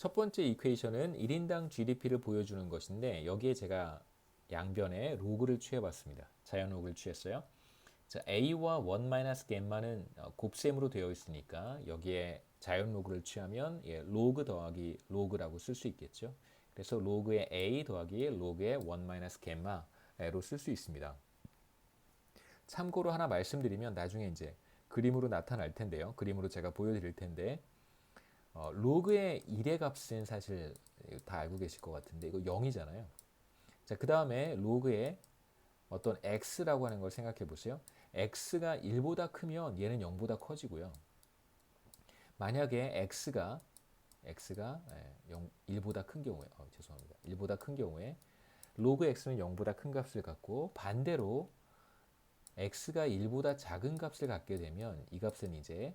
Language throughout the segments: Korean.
첫 번째 이퀘이션은 1인당 GDP를 보여주는 것인데 여기에 제가 양변에 로그를 취해봤습니다. 자연 로그를 취했어요. 자, A와 1 겜마는 곱셈으로 되어 있으니까 여기에 자연 로그를 취하면 로그 더하기 로그라고 쓸 수 있겠죠. 그래서 로그의 A 더하기 로그의 1 겜마로 쓸 수 있습니다. 참고로 하나 말씀드리면 나중에 이제 그림으로 나타날 텐데요. 그림으로 제가 보여드릴 텐데 로그의 1의 값은 사실 다 알고 계실 것 같은데 이거 0이잖아요. 자, 그 다음에 로그의 어떤 x라고 하는 걸 생각해 보세요. x가 1보다 크면 얘는 0보다 커지고요. 만약에 x가 1보다 큰 경우에 죄송합니다. 1보다 큰 경우에 로그 x는 0보다 큰 값을 갖고 반대로 x가 1보다 작은 값을 갖게 되면 이 값은 이제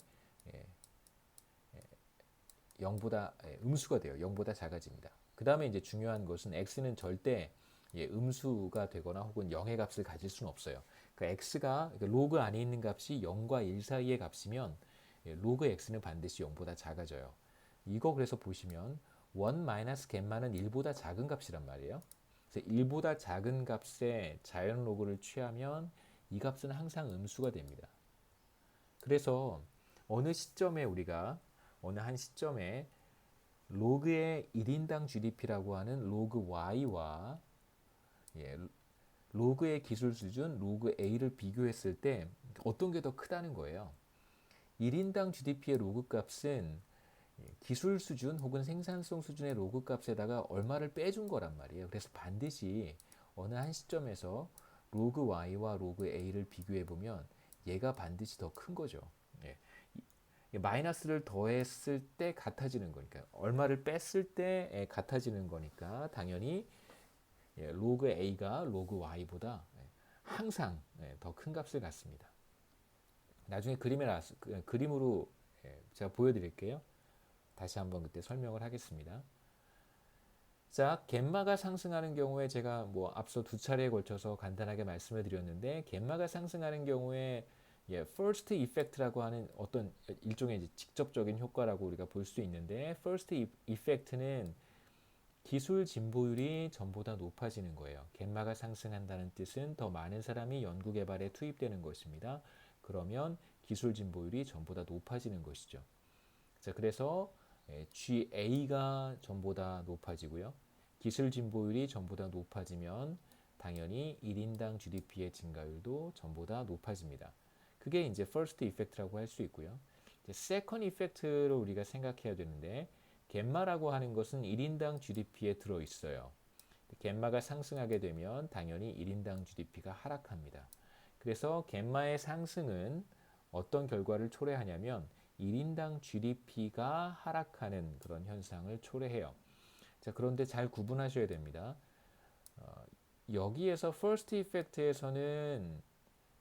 0보다 음수가 돼요. 0보다 작아집니다. 그 다음에 이제 중요한 것은 x는 절대 음수가 되거나 혹은 0의 값을 가질 수는 없어요. 그러니까 x가 로그 안에 있는 값이 0과 1 사이의 값이면 로그 x는 반드시 0보다 작아져요. 이거 그래서 보시면 1 겜마는 1보다 작은 값이란 말이에요. 그래서 1보다 작은 값의 자연 로그를 취하면 이 값은 항상 음수가 됩니다. 그래서 어느 시점에 우리가 어느 한 시점에 로그의 1인당 GDP라고 하는 로그 Y와 로그의 기술 수준 로그 A를 비교했을 때 어떤 게 더 크다는 거예요. 1인당 GDP의 로그 값은 기술 수준 혹은 생산성 수준의 로그 값에다가 얼마를 빼준 거란 말이에요. 그래서 반드시 어느 한 시점에서 로그 Y와 로그 A를 비교해 보면 얘가 반드시 더 큰 거죠. 예. 마이너스를 더했을 때 같아지는 거니까 얼마를 뺐을 때 같아지는 거니까 당연히 로그 A가 로그 Y보다 항상 더 큰 값을 갖습니다. 나중에 그림으로 제가 보여드릴게요. 다시 한번 그때 설명을 하겠습니다. 자, 겜마가 상승하는 경우에 제가 뭐 앞서 두 차례에 걸쳐서 간단하게 말씀을 드렸는데 겜마가 상승하는 경우에 first effect라고 하는 어떤 일종의 이제 직접적인 효과라고 우리가 볼 수 있는데 first effect는 기술 진보율이 전보다 높아지는 거예요. 겜마가 상승한다는 뜻은 더 많은 사람이 연구 개발에 투입되는 것입니다. 그러면 기술 진보율이 전보다 높아지는 것이죠. 자, 그래서 GA가 전보다 높아지고요. 기술 진보율이 전보다 높아지면 당연히 1인당 GDP의 증가율도 전보다 높아집니다. 그게 이제 first effect라고 할 수 있고요. 이제 second effect로 우리가 생각해야 되는데 겜마라고 하는 것은 1인당 GDP에 들어 있어요. 겜마가 상승하게 되면 당연히 1인당 GDP가 하락합니다. 그래서 겜마의 상승은 어떤 결과를 초래하냐면 1인당 GDP가 하락하는 그런 현상을 초래해요. 자, 그런데 잘 구분하셔야 됩니다. 여기에서 first effect에서는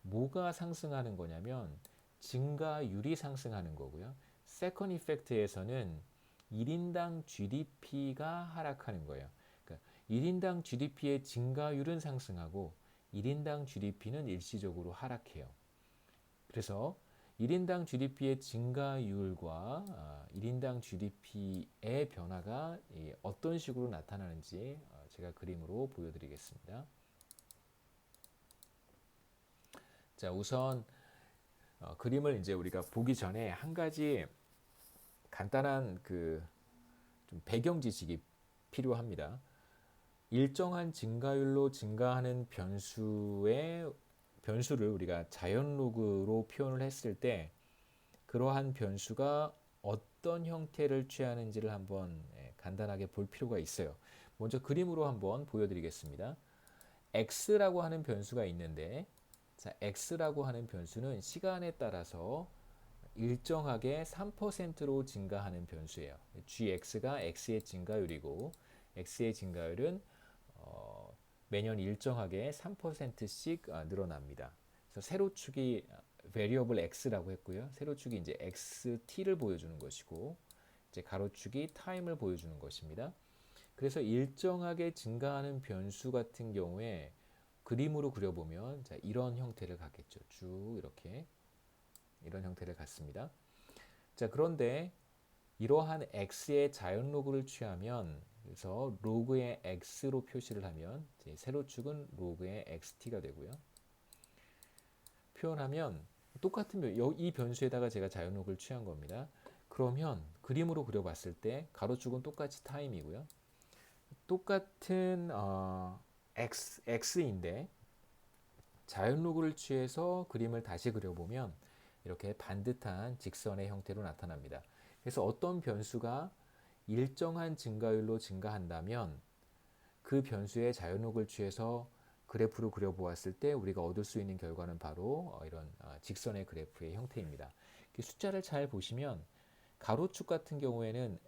뭐가 상승하는 거냐면 증가율이 상승하는 거고요. second effect에서는 1인당 GDP가 하락하는 거예요. 그러니까 1인당 GDP의 증가율은 상승하고 1인당 GDP는 일시적으로 하락해요. 그래서 1인당 GDP의 증가율과 1인당 GDP의 변화가 어떤 식으로 나타나는지 제가 그림으로 보여드리겠습니다. 자, 우선 그림을 이제 우리가 보기 전에 한 가지 간단한 좀 배경 지식이 필요합니다. 일정한 증가율로 증가하는 변수를 우리가 자연 로그로 표현을 했을 때 그러한 변수가 어떤 형태를 취하는지를 한번 간단하게 볼 필요가 있어요. 먼저 그림으로 한번 보여드리겠습니다. x라고 하는 변수가 있는데 자, x라고 하는 변수는 시간에 따라서 일정하게 3%로 증가하는 변수예요. gx가 x의 증가율이고 x의 증가율은 매년 일정하게 3%씩 늘어납니다. 그래서 세로축이 variable x라고 했고요. 세로축이 이제 xt를 보여주는 것이고 이제 가로축이 time을 보여주는 것입니다. 그래서 일정하게 증가하는 변수 같은 경우에 그림으로 그려보면 자, 이런 형태를 갖겠죠. 쭉 이렇게 이런 형태를 갖습니다. 자, 그런데 이러한 x의 자연 로그를 취하면, 그래서 로그의 x로 표시를 하면 이제 세로축은 로그의 xt가 되고요. 표현하면 똑같은 이 변수에다가 제가 자연 로그를 취한 겁니다. 그러면 그림으로 그려봤을 때 가로축은 똑같이 타임이고요. 똑같은 x인데 자연 로그를 취해서 그림을 다시 그려보면 이렇게 반듯한 직선의 형태로 나타납니다. 그래서 어떤 변수가 일정한 증가율로 증가한다면 그 변수의 자연 로그를 취해서 그래프로 그려보았을 때 우리가 얻을 수 있는 결과는 바로 이런 직선의 그래프의 형태입니다. 숫자를 잘 보시면 가로축 같은 경우에는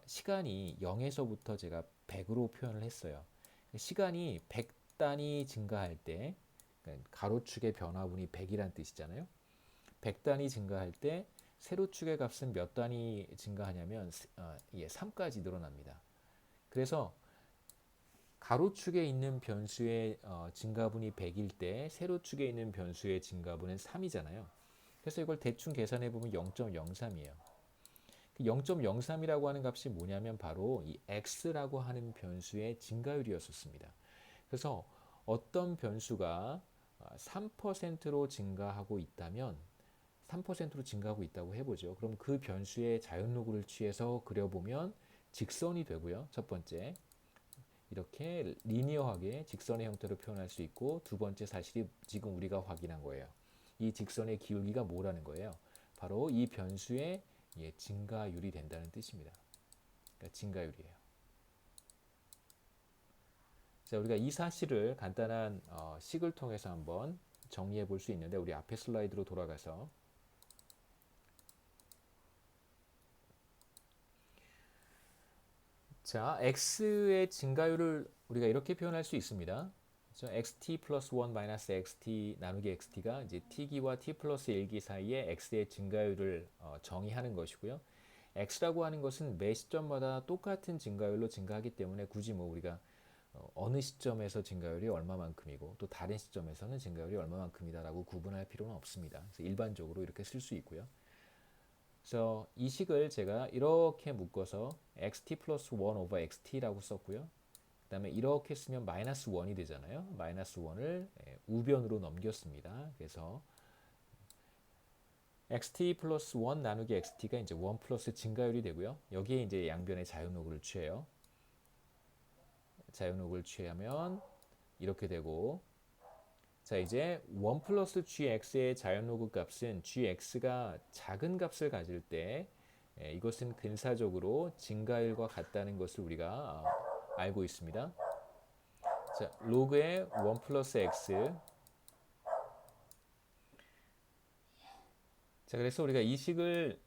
시간이 0에서부터 제가 100으로 표현을 했어요. 시간이 100단위 증가할 때, 그러니까 가로축의 변화분이 100이란 뜻이잖아요. 100단위 증가할 때 세로축의 값은 몇 단위 증가하냐면 3까지 늘어납니다. 그래서 가로축에 있는 변수의 증가분이 100일 때 세로축에 있는 변수의 증가분은 3이잖아요. 그래서 이걸 대충 계산해 보면 0.03이에요. 0.03이라고 하는 값이 뭐냐면 바로 이 x라고 하는 변수의 증가율이었습니다. 그래서 어떤 변수가 3%로 증가하고 있다면 3%로 증가하고 있다고 해보죠. 그럼 그 변수의 자연 로그를 취해서 그려보면 직선이 되고요. 첫 번째, 이렇게 리니어하게 직선의 형태로 표현할 수 있고, 두 번째 사실이 지금 우리가 확인한 거예요. 이 직선의 기울기가 뭐라는 거예요? 바로 이 변수의 증가율이 된다는 뜻입니다. 그러니까 증가율이에요. 자, 우리가 이 사실을 간단한 식을 통해서 한번 정리해 볼 수 있는데, 우리 앞에 슬라이드로 돌아가서 자, x의 증가율을 우리가 이렇게 표현할 수 있습니다. 그렇죠? xt 플러스 1 마이너스 xt 나누기 xt가 이제 t기와 t 플러스 1기 사이에 x의 증가율을 정의하는 것이고요. x라고 하는 것은 매 시점마다 똑같은 증가율로 증가하기 때문에 굳이 뭐 우리가 어느 시점에서 증가율이 얼마만큼이고 또 다른 시점에서는 증가율이 얼마만큼이다라고 구분할 필요는 없습니다. 그래서 일반적으로 이렇게 쓸 수 있고요. 그래서 이 식을 제가 이렇게 묶어서 xt 플러스 1 오버 xt라고 썼고요. 그 다음에 이렇게 쓰면 마이너스 1이 되잖아요. 마이너스 1을 우변으로 넘겼습니다. 그래서 xt 플러스 1 나누기 xt가 이제 1 플러스 증가율이 되고요. 여기에 이제 양변의 자연 로그를 취해요. 자연 로그를 취하면 이렇게 되고, 자, 이제 1 플러스 gx의 자연 로그 값은 gx가 작은 값을 가질 때 이것은 근사적으로 증가율과 같다는 것을 우리가 알고 있습니다. 자, 로그의 1 플러스 x. 자, 그래서 우리가 이 식을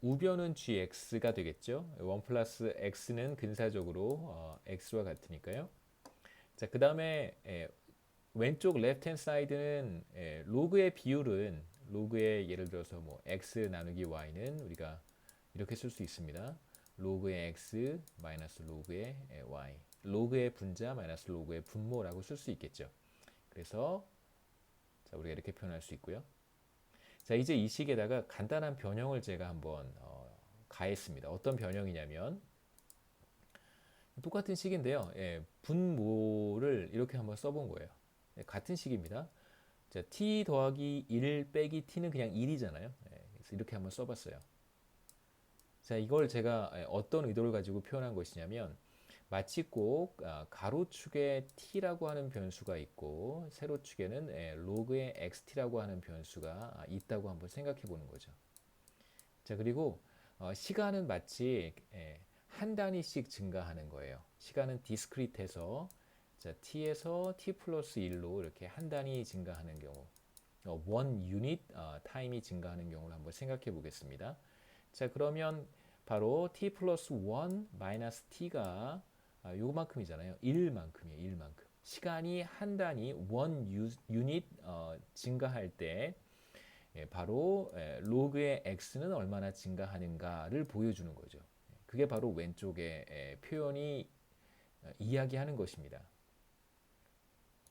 우변은 gx가 되겠죠. 1 플러스 x는 근사적으로 x와 같으니까요. 자, 그 다음에 왼쪽 left hand side는 로그의 비율은 로그의 예를 들어서 뭐 x 나누기 y는 우리가 이렇게 쓸 수 있습니다. 로그의 x 마이너스 로그의 y, 로그의 분자 마이너스 로그의 분모라고 쓸 수 있겠죠. 그래서 자, 우리가 이렇게 표현할 수 있고요. 자, 이제 이 식에다가 간단한 변형을 제가 한번 가했습니다. 어떤 변형이냐면 똑같은 식인데요. 분모를 이렇게 한번 써본 거예요. 같은 식입니다. 자, t 더하기 1 빼기 t는 그냥 1이잖아요. 그래서 이렇게 한번 써봤어요. 자, 이걸 제가 어떤 의도를 가지고 표현한 것이냐면 마치 꼭 가로축에 t라고 하는 변수가 있고 세로축에는 로그의 xt라고 하는 변수가 있다고 한번 생각해 보는 거죠. 자, 그리고 시간은 마치 한 단위씩 증가하는 거예요. 시간은 디스크리트해서 자, t에서 t 플러스 1로 이렇게 한 단위 증가하는 경우, 원 유닛 타임이 증가하는 경우를 한번 생각해 보겠습니다. 자, 그러면 바로 t 플러스 1 마이너스 t가 요만큼이잖아요. 1만큼이에요. 1만큼. 시간이 한 단위 원 유닛 증가할 때 바로 로그의 x는 얼마나 증가하는가를 보여주는 거죠. 그게 바로 왼쪽의 표현이 이야기하는 것입니다.